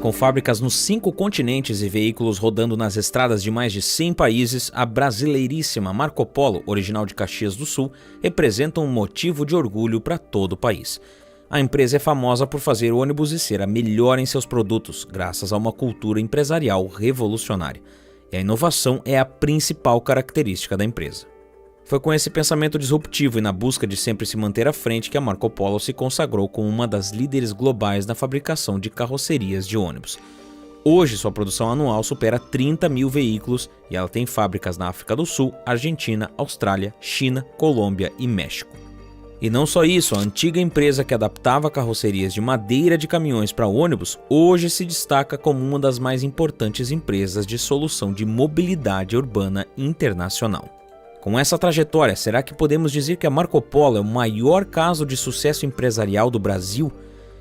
Com fábricas nos 5 continentes e veículos rodando nas estradas de mais de 100 países, a brasileiríssima Marco Polo, original de Caxias do Sul, representa um motivo de orgulho para todo o país. A empresa é famosa por fazer ônibus e ser a melhor em seus produtos, graças a uma cultura empresarial revolucionária. E a inovação é a principal característica da empresa. Foi com esse pensamento disruptivo e na busca de sempre se manter à frente que a Marco Polo se consagrou como uma das líderes globais na fabricação de carrocerias de ônibus. Hoje, sua produção anual supera 30 mil veículos e ela tem fábricas na África do Sul, Argentina, Austrália, China, Colômbia e México. E não só isso, a antiga empresa que adaptava carrocerias de madeira de caminhões para ônibus, hoje se destaca como uma das mais importantes empresas de solução de mobilidade urbana internacional. Com essa trajetória, será que podemos dizer que a Marco Polo é o maior caso de sucesso empresarial do Brasil?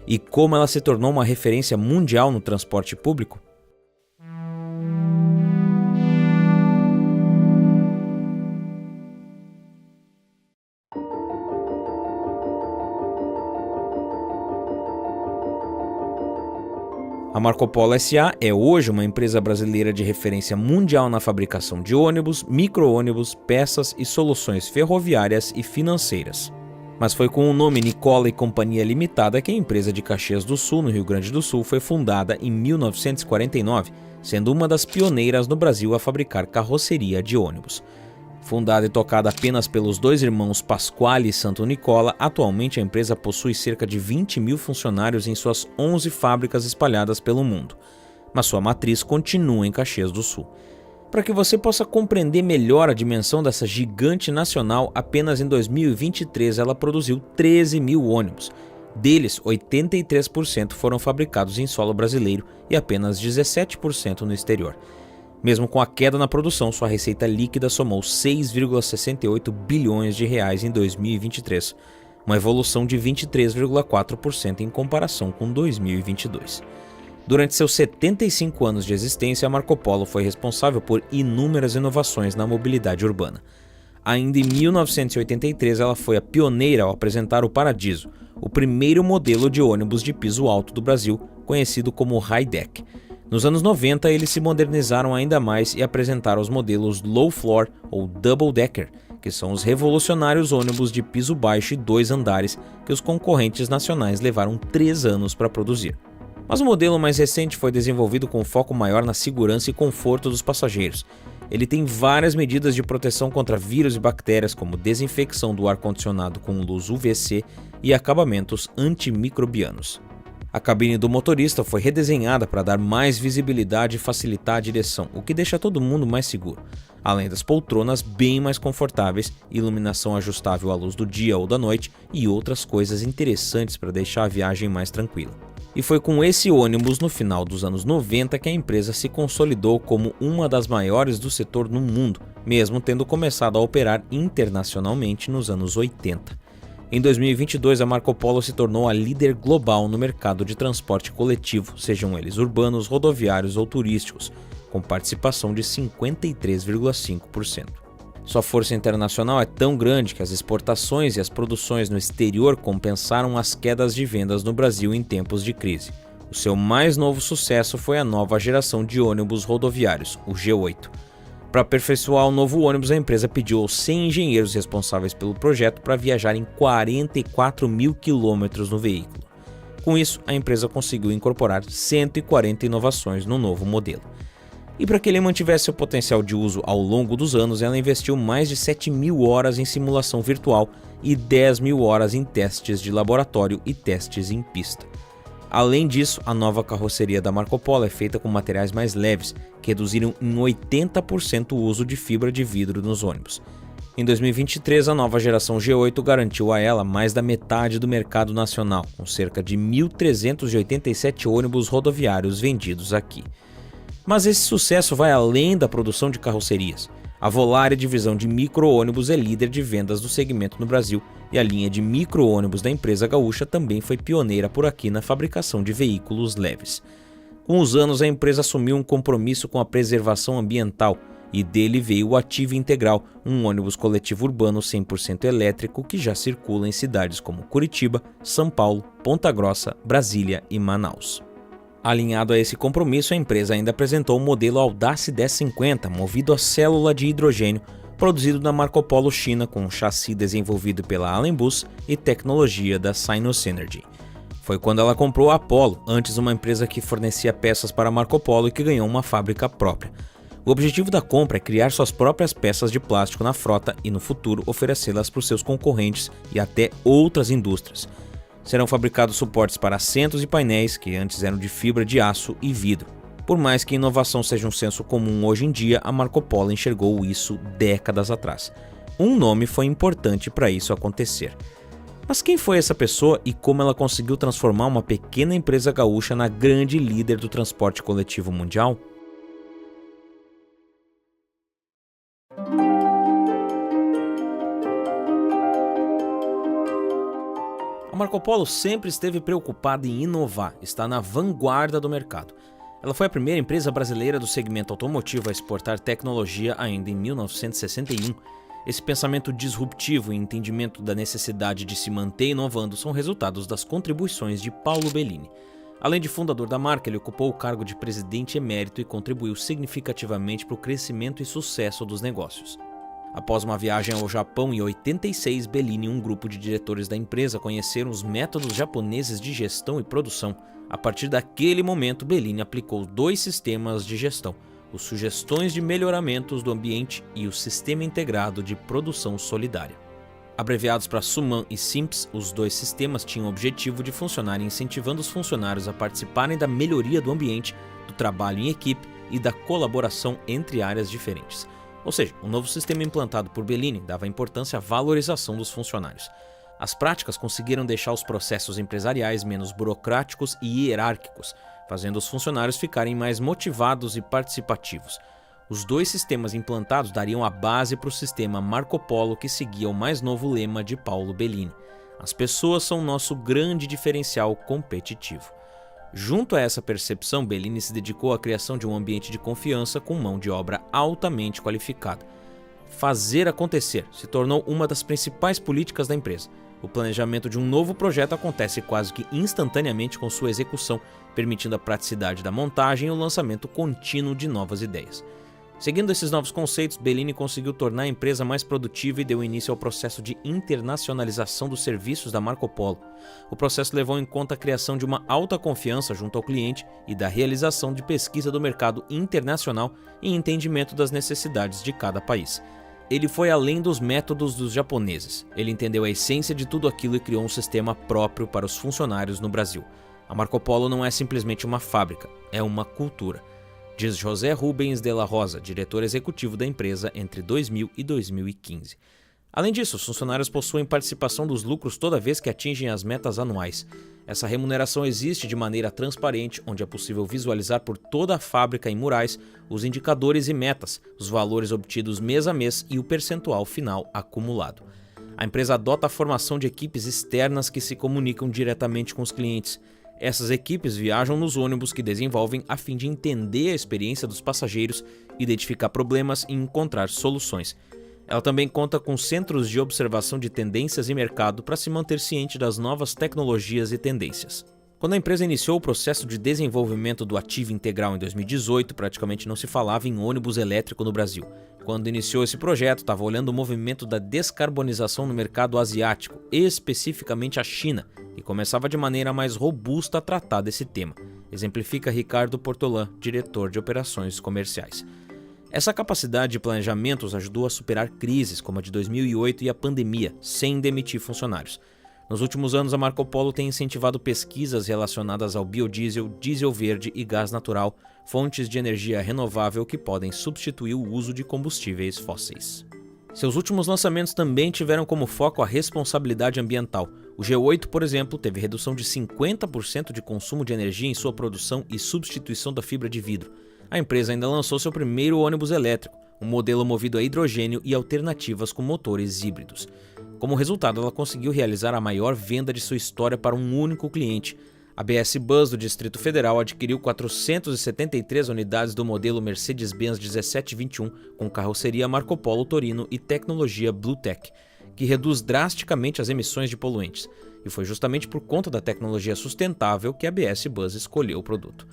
E como ela se tornou uma referência mundial no transporte público? A Marco Polo S.A. é hoje uma empresa brasileira de referência mundial na fabricação de ônibus, micro-ônibus, peças e soluções ferroviárias e financeiras. Mas foi com o nome Nicola e Companhia Limitada que a empresa de Caxias do Sul, no Rio Grande do Sul, foi fundada em 1949, sendo uma das pioneiras no Brasil a fabricar carroceria de ônibus. Fundada e tocada apenas pelos 2 irmãos Pasquale e Santo Nicola, atualmente a empresa possui cerca de 20 mil funcionários em suas 11 fábricas espalhadas pelo mundo, mas sua matriz continua em Caxias do Sul. Para que você possa compreender melhor a dimensão dessa gigante nacional, apenas em 2023 ela produziu 13 mil ônibus. Deles, 83% foram fabricados em solo brasileiro e apenas 17% no exterior. Mesmo com a queda na produção, sua receita líquida somou 6,68 bilhões de reais em 2023, uma evolução de 23,4% em comparação com 2022. Durante seus 75 anos de existência, a Marco Polo foi responsável por inúmeras inovações na mobilidade urbana. Ainda em 1983, ela foi a pioneira ao apresentar o Paradiso, o primeiro modelo de ônibus de piso alto do Brasil, conhecido como High Deck. Nos anos 90, eles se modernizaram ainda mais e apresentaram os modelos Low Floor ou Double Decker, que são os revolucionários ônibus de piso baixo e 2 andares que os concorrentes nacionais levaram 3 anos para produzir. Mas o modelo mais recente foi desenvolvido com foco maior na segurança e conforto dos passageiros. Ele tem várias medidas de proteção contra vírus e bactérias, como desinfecção do ar-condicionado com luz UVC e acabamentos antimicrobianos. A cabine do motorista foi redesenhada para dar mais visibilidade e facilitar a direção, o que deixa todo mundo mais seguro, além das poltronas bem mais confortáveis, iluminação ajustável à luz do dia ou da noite e outras coisas interessantes para deixar a viagem mais tranquila. E foi com esse ônibus no final dos anos 90 que a empresa se consolidou como uma das maiores do setor no mundo, mesmo tendo começado a operar internacionalmente nos anos 80. Em 2022, a Marco Polo se tornou a líder global no mercado de transporte coletivo, sejam eles urbanos, rodoviários ou turísticos, com participação de 53,5%. Sua força internacional é tão grande que as exportações e as produções no exterior compensaram as quedas de vendas no Brasil em tempos de crise. O seu mais novo sucesso foi a nova geração de ônibus rodoviários, o G8. Para aperfeiçoar o novo ônibus, a empresa pediu aos 100 engenheiros responsáveis pelo projeto para viajar em 44 mil quilômetros no veículo. Com isso, a empresa conseguiu incorporar 140 inovações no novo modelo. E para que ele mantivesse seu potencial de uso ao longo dos anos, ela investiu mais de 7 mil horas em simulação virtual e 10 mil horas em testes de laboratório e testes em pista. Além disso, a nova carroceria da Marco Polo é feita com materiais mais leves, que reduziram em 80% o uso de fibra de vidro nos ônibus. Em 2023, a nova geração G8 garantiu a ela mais da metade do mercado nacional, com cerca de 1.387 ônibus rodoviários vendidos aqui. Mas esse sucesso vai além da produção de carrocerias. A Volare, divisão de micro-ônibus, é líder de vendas do segmento no Brasil e a linha de micro-ônibus da empresa gaúcha também foi pioneira por aqui na fabricação de veículos leves. Com os anos, a empresa assumiu um compromisso com a preservação ambiental e dele veio o Attive Integral, um ônibus coletivo urbano 100% elétrico que já circula em cidades como Curitiba, São Paulo, Ponta Grossa, Brasília e Manaus. Alinhado a esse compromisso, a empresa ainda apresentou o modelo Audace 1050, movido a célula de hidrogênio, produzido na Marco Polo China com um chassi desenvolvido pela Allen Bus e tecnologia da Sinosynergy. Foi quando ela comprou a Apollo, antes uma empresa que fornecia peças para a Marco Polo e que ganhou uma fábrica própria. O objetivo da compra é criar suas próprias peças de plástico na frota e no futuro oferecê-las para os seus concorrentes e até outras indústrias. Serão fabricados suportes para assentos e painéis que antes eram de fibra de aço e vidro. Por mais que inovação seja um senso comum hoje em dia, a Marco Polo enxergou isso décadas atrás. Um nome foi importante para isso acontecer. Mas quem foi essa pessoa e como ela conseguiu transformar uma pequena empresa gaúcha na grande líder do transporte coletivo mundial? A Marco Polo sempre esteve preocupada em inovar, está na vanguarda do mercado. Ela foi a primeira empresa brasileira do segmento automotivo a exportar tecnologia ainda em 1961. Esse pensamento disruptivo e entendimento da necessidade de se manter inovando são resultados das contribuições de Paulo Bellini. Além de fundador da marca, ele ocupou o cargo de presidente emérito e contribuiu significativamente para o crescimento e sucesso dos negócios. Após uma viagem ao Japão em 86, Bellini e um grupo de diretores da empresa conheceram os métodos japoneses de gestão e produção. A partir daquele momento, Bellini aplicou 2 sistemas de gestão: os sugestões de melhoramentos do ambiente e o Sistema Integrado de Produção Solidária. Abreviados para SUMAN e SIMPS, os 2 sistemas tinham o objetivo de funcionar incentivando os funcionários a participarem da melhoria do ambiente, do trabalho em equipe e da colaboração entre áreas diferentes. Ou seja, o novo sistema implantado por Bellini dava importância à valorização dos funcionários. As práticas conseguiram deixar os processos empresariais menos burocráticos e hierárquicos, fazendo os funcionários ficarem mais motivados e participativos. Os 2 sistemas implantados dariam a base para o sistema Marco Polo, que seguia o mais novo lema de Paulo Bellini: as pessoas são nosso grande diferencial competitivo. Junto a essa percepção, Bellini se dedicou à criação de um ambiente de confiança com mão de obra altamente qualificada. Fazer acontecer se tornou uma das principais políticas da empresa. O planejamento de um novo projeto acontece quase que instantaneamente com sua execução, permitindo a praticidade da montagem e o lançamento contínuo de novas ideias. Seguindo esses novos conceitos, Bellini conseguiu tornar a empresa mais produtiva e deu início ao processo de internacionalização dos serviços da Marco Polo. O processo levou em conta a criação de uma alta confiança junto ao cliente e da realização de pesquisa do mercado internacional e entendimento das necessidades de cada país. Ele foi além dos métodos dos japoneses. Ele entendeu a essência de tudo aquilo e criou um sistema próprio para os funcionários no Brasil. A Marco Polo não é simplesmente uma fábrica, é uma cultura, diz José Rubens de la Rosa, diretor executivo da empresa entre 2000 e 2015. Além disso, os funcionários possuem participação dos lucros toda vez que atingem as metas anuais. Essa remuneração existe de maneira transparente, onde é possível visualizar por toda a fábrica em murais os indicadores e metas, os valores obtidos mês a mês e o percentual final acumulado. A empresa adota a formação de equipes externas que se comunicam diretamente com os clientes. Essas equipes viajam nos ônibus que desenvolvem a fim de entender a experiência dos passageiros, identificar problemas e encontrar soluções. Ela também conta com centros de observação de tendências e mercado para se manter ciente das novas tecnologias e tendências. Quando a empresa iniciou o processo de desenvolvimento do Ativo Integral em 2018, praticamente não se falava em ônibus elétrico no Brasil. Quando iniciou esse projeto, estava olhando o movimento da descarbonização no mercado asiático, especificamente a China, e começava de maneira mais robusta a tratar desse tema, exemplifica Ricardo Portolan, diretor de operações comerciais. Essa capacidade de planejamento os ajudou a superar crises como a de 2008 e a pandemia, sem demitir funcionários. Nos últimos anos, a Marco Polo tem incentivado pesquisas relacionadas ao biodiesel, diesel verde e gás natural, fontes de energia renovável que podem substituir o uso de combustíveis fósseis. Seus últimos lançamentos também tiveram como foco a responsabilidade ambiental. O G8, por exemplo, teve redução de 50% de consumo de energia em sua produção e substituição da fibra de vidro. A empresa ainda lançou seu primeiro ônibus elétrico, um modelo movido a hidrogênio e alternativas com motores híbridos. Como resultado, ela conseguiu realizar a maior venda de sua história para um único cliente. A BS Bus do Distrito Federal adquiriu 473 unidades do modelo Mercedes-Benz 1721 com carroceria Marco Polo Torino e tecnologia Bluetech, que reduz drasticamente as emissões de poluentes. e foi justamente por conta da tecnologia sustentável que a ABS Buzz escolheu o produto.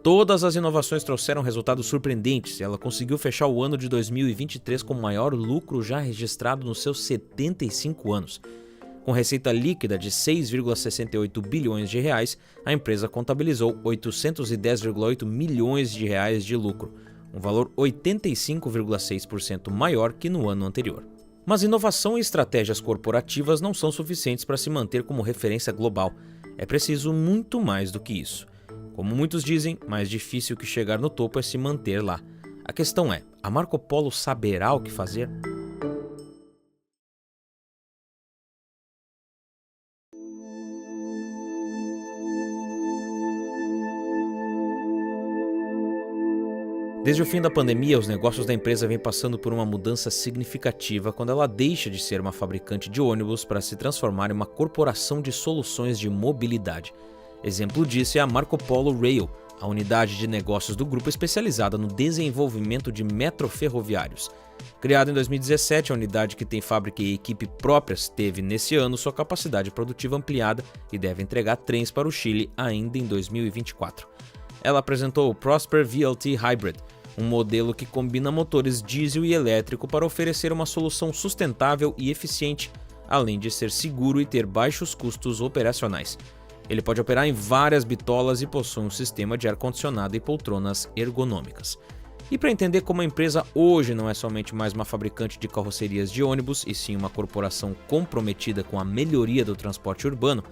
Todas as inovações trouxeram resultados surpreendentes e ela conseguiu fechar o ano de 2023 com o maior lucro já registrado nos seus 75 anos. Com receita líquida de 6,68 bilhões de reais, a empresa contabilizou 810,8 milhões de reais de lucro, um valor 85,6% maior que no ano anterior. Mas inovação e estratégias corporativas não são suficientes para se manter como referência global. É preciso muito mais do que isso. Como muitos dizem, mais difícil que chegar no topo é se manter lá. A questão é, a Marco Polo saberá o que fazer? Desde o fim da pandemia, os negócios da empresa vêm passando por uma mudança significativa quando ela deixa de ser uma fabricante de ônibus para se transformar em uma corporação de soluções de mobilidade. Exemplo disso é a Marco Polo Rail, a unidade de negócios do grupo especializada no desenvolvimento de metroferroviários. Criada em 2017, a unidade que tem fábrica e equipe próprias teve nesse ano sua capacidade produtiva ampliada e deve entregar trens para o Chile ainda em 2024. Ela apresentou o Prosper VLT Hybrid, um modelo que combina motores diesel e elétrico para oferecer uma solução sustentável e eficiente, além de ser seguro e ter baixos custos operacionais. Ele pode operar em várias bitolas e possui um sistema de ar-condicionado e poltronas ergonômicas. E para entender como a empresa hoje não é somente mais uma fabricante de carrocerias de ônibus, e sim uma corporação comprometida com a melhoria do transporte urbano,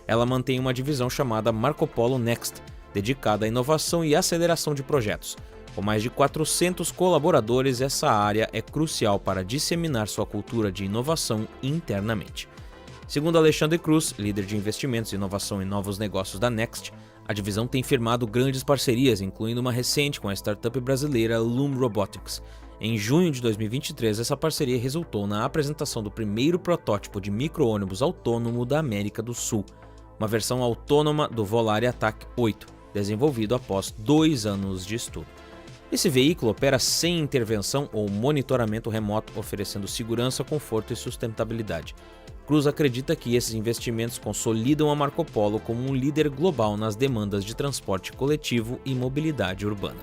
ela mantém uma divisão chamada Marco Polo Next, dedicada à inovação e aceleração de projetos. Com mais de 400 colaboradores, essa área é crucial para disseminar sua cultura de inovação internamente. Segundo Alexandre Cruz, líder de investimentos, inovação e novos negócios da Next, a divisão tem firmado grandes parcerias, incluindo uma recente com a startup brasileira Loom Robotics. Em junho de 2023, essa parceria resultou na apresentação do primeiro protótipo de micro-ônibus autônomo da América do Sul, uma versão autônoma do Volare Attack 8, desenvolvido após 2 anos de estudo. Esse veículo opera sem intervenção ou monitoramento remoto, oferecendo segurança, conforto e sustentabilidade. Cruz acredita que esses investimentos consolidam a Marco Polo como um líder global nas demandas de transporte coletivo e mobilidade urbana.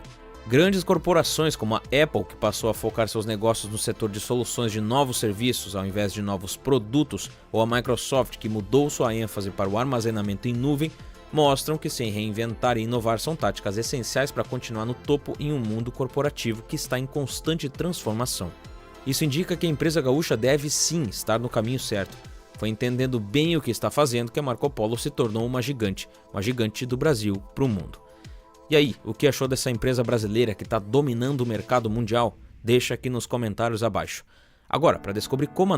Grandes corporações como a Apple, que passou a focar seus negócios no setor de soluções de novos serviços ao invés de novos produtos, ou a Microsoft, que mudou sua ênfase para o armazenamento em nuvem, mostram que se reinventar e inovar são táticas essenciais para continuar no topo em um mundo corporativo que está em constante transformação. Isso indica que a empresa gaúcha deve sim estar no caminho certo. Foi entendendo bem o que está fazendo que a Marco Polo se tornou uma gigante do Brasil para o mundo. E aí, o que achou dessa empresa brasileira que está dominando o mercado mundial? Deixa aqui nos comentários abaixo. Agora, para descobrir como a